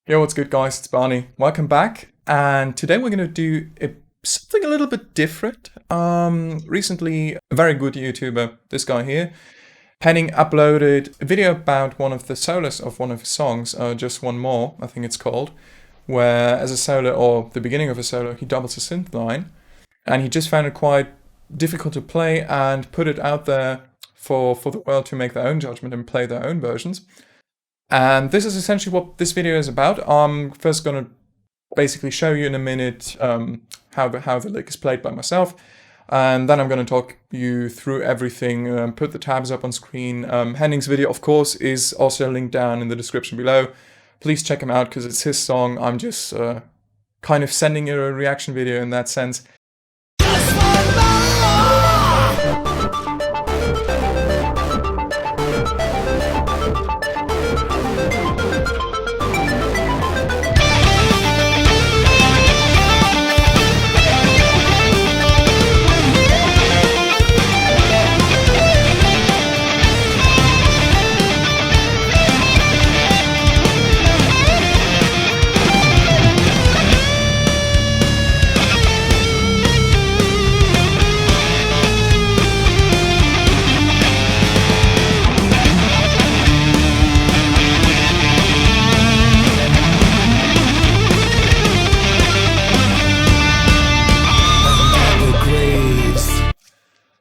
Yo, what's good, guys? It's Barney. Welcome back. And today we're going to do something a little bit different. Recently, a very good YouTuber, this guy here, Henning, uploaded a video about one of the solos of one of his songs, Just One More, I think it's called, where as a solo, or the beginning of a solo, he doubles a synth line. And he just found it quite difficult to play and put it out there for the world to make their own judgment and play their own versions. And this is essentially what this video is about. I'm first going to basically show you in a minute how the lick is played by myself. And then I'm going to talk you through everything, put the tabs up on screen. Henning's video, of course, is also linked down in the description below. Please check him out because it's his song. I'm just kind of sending you a reaction video in that sense.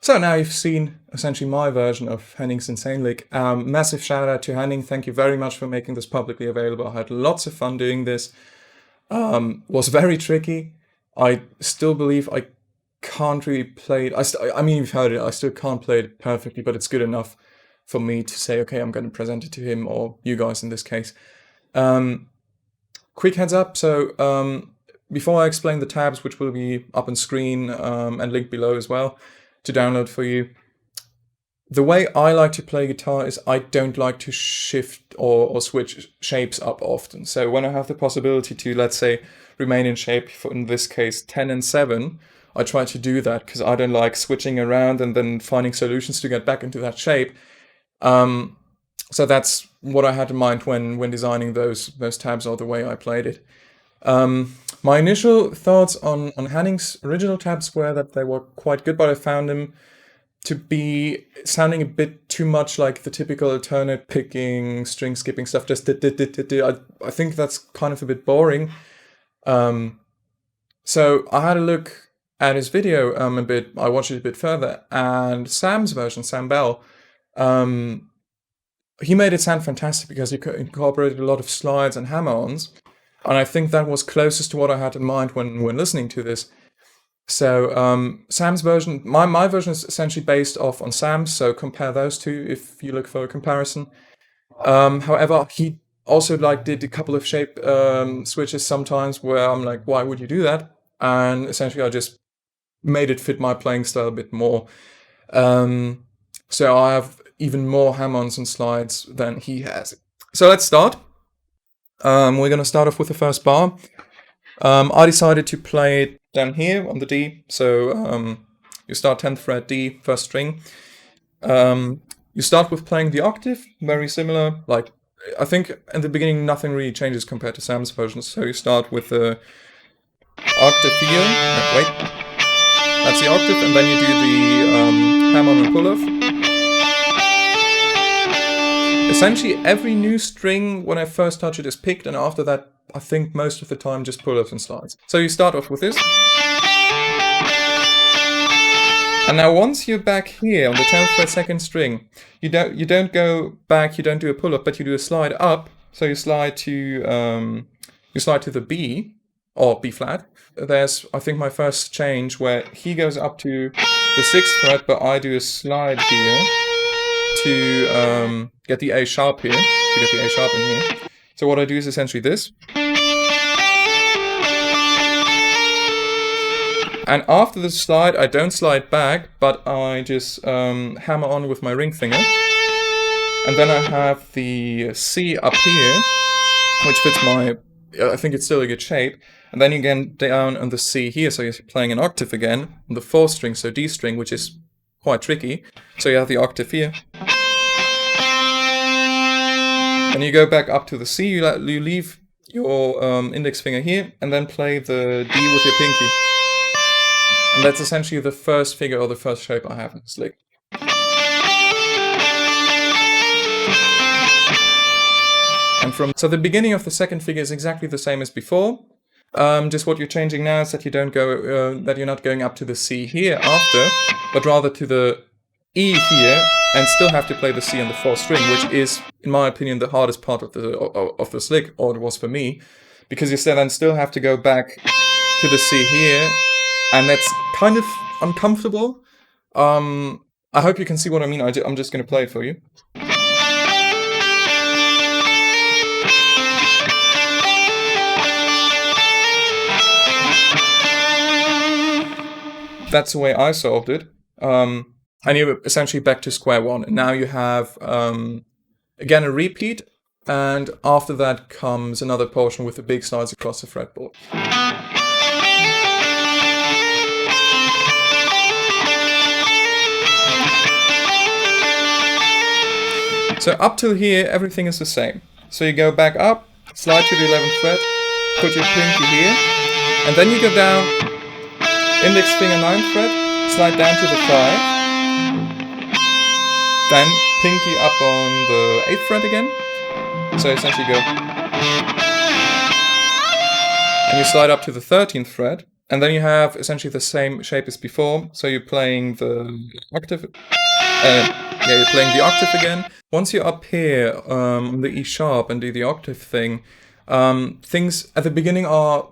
So now you've seen essentially my version of Henning's insane lick. Massive shout out to Henning. Thank you very much for making this publicly available. I had lots of fun doing this. Was very tricky. I still believe I can't really play it. I mean, you've heard it. I still can't play it perfectly, but it's good enough for me to say, okay, I'm going to present it to him or you guys in this case. Quick heads up. So before I explain the tabs, which will be up on screen and linked below as well, to download for you. The way I like to play guitar is I don't like to shift or switch shapes up often. So when I have the possibility to, let's say, remain in shape, for in this case 10 and 7, I try to do that because I don't like switching around and then finding solutions to get back into that shape. So that's what I had in mind when designing those tabs or the way I played it. My initial thoughts on Henning's original tabs were that they were quite good, but I found them to be sounding a bit too much like the typical alternate picking, string skipping stuff. Just I think that's kind of a bit boring. So I had a look at his video a bit. I watched it a bit further, and Sam's version, Sam Bell, he made it sound fantastic because he incorporated a lot of slides and hammer-ons. And I think that was closest to what I had in mind when listening to this. So Sam's version, my version is essentially based off on Sam's, so compare those two if you look for a comparison. However, he also did a couple of shape switches sometimes where I'm like, why would you do that? And essentially I just made it fit my playing style a bit more. So I have even more hammer-ons and slides than he has. So let's start. We're going to start off with the first bar. I decided to play it down here on the D. So you start 10th fret D, first string. You start with playing the octave, very similar. Like, I think in the beginning nothing really changes compared to Sam's version. So you start with the octave here. Wait, that's the octave, and then you do the hammer-on and pull-off. Essentially, every new string, when I first touch it, is picked, and after that, I think most of the time just pull-ups and slides. So you start off with this. And now once you're back here on the 10th fret second string, you don't go back, you don't do a pull-up, but you do a slide up. So you slide to the B, or B flat. There's, I think, my first change where he goes up to the 6th fret, but I do a slide here to get the A sharp here, to get the A sharp in here. So what I do is essentially this. And after the slide, I don't slide back, but I just hammer on with my ring finger. And then I have the C up here, which fits my, I think it's still a good shape. And then you get down on the C here, so you're playing an octave again, on the 4th string, so D string, which is quite tricky. So you have the octave here. And you go back up to the C, you your index finger here, and then play the D with your pinky. And that's essentially the first figure or the first shape I have in this lick. And so the beginning of the second figure is exactly the same as before. Just what you're changing now is that you don't go, that you're not going up to the C here after, but rather to the E here, and still have to play the C on the 4th string, which is, in my opinion, the hardest part of this lick, or it was for me, because you then still have to go back to the C here, and that's kind of uncomfortable. I hope you can see what I mean. I'm just going to play it for you. That's the way I solved it. And you're essentially back to square one. And now you have, again, a repeat. And after that comes another portion with the big slides across the fretboard. So up till here, everything is the same. So you go back up, slide to the 11th fret, put your pinky here, and then you go down, index finger 9th fret, slide down to the 5, then pinky up on the 8th fret again, so essentially go, and you slide up to the 13th fret, and then you have essentially the same shape as before, so you're playing the octave, you're playing the octave again. Once you're up here on the E sharp and do the octave thing, things at the beginning are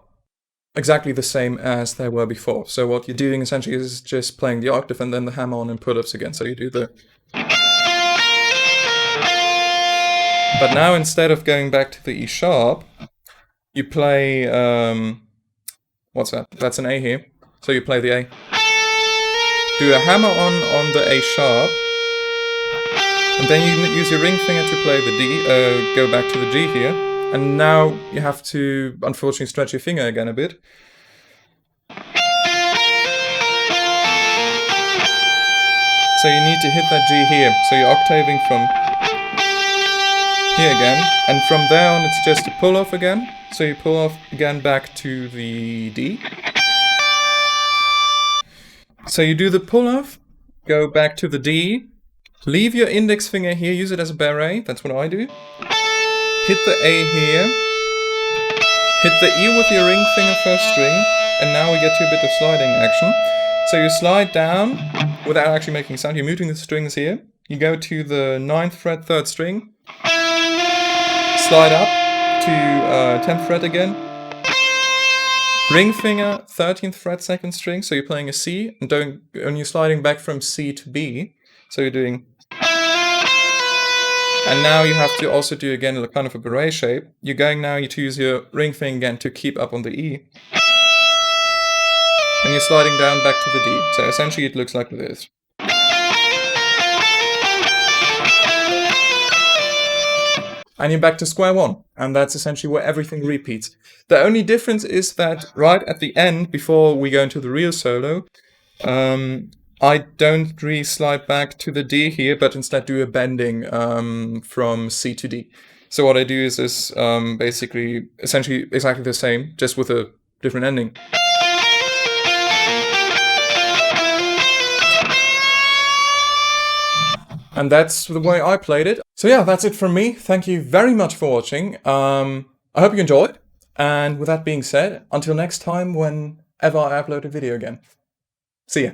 exactly the same as they were before. So what you're doing essentially is just playing the octave and then the hammer on and pull-ups again. So you do the... But now instead of going back to the E sharp, you play... what's that? That's an A here. So you play the A. Do a hammer on the A sharp. And then you use your ring finger to play the D, go back to the G here. And now you have to, unfortunately, stretch your finger again a bit. So you need to hit that G here. So you're octaving from here again. And from there on, it's just a pull off again. So you pull off again back to the D. So you do the pull off, go back to the D. Leave your index finger here, use it as a beret, that's what I do. Hit the A here, hit the E with your ring finger first string, and now we get to a bit of sliding action. So you slide down without actually making sound, you're muting the strings here. You go to the 9th fret, 3rd string, slide up to 10th fret again, ring finger, 13th fret, 2nd string, so you're playing a C, and you're sliding back from C to B. So you're doing, and now you have to also do again a kind of a beret shape. You're going now to use your ring finger again to keep up on the E. And you're sliding down back to the D. So essentially it looks like this. And you're back to square one. And that's essentially where everything repeats. The only difference is that right at the end, before we go into the real solo, I don't re-slide back to the D here, but instead do a bending from C to D. So what I do is basically, essentially exactly the same, just with a different ending. And that's the way I played it. So yeah, that's it from me. Thank you very much for watching. I hope you enjoyed. And with that being said, until next time, whenever I upload a video again. See ya.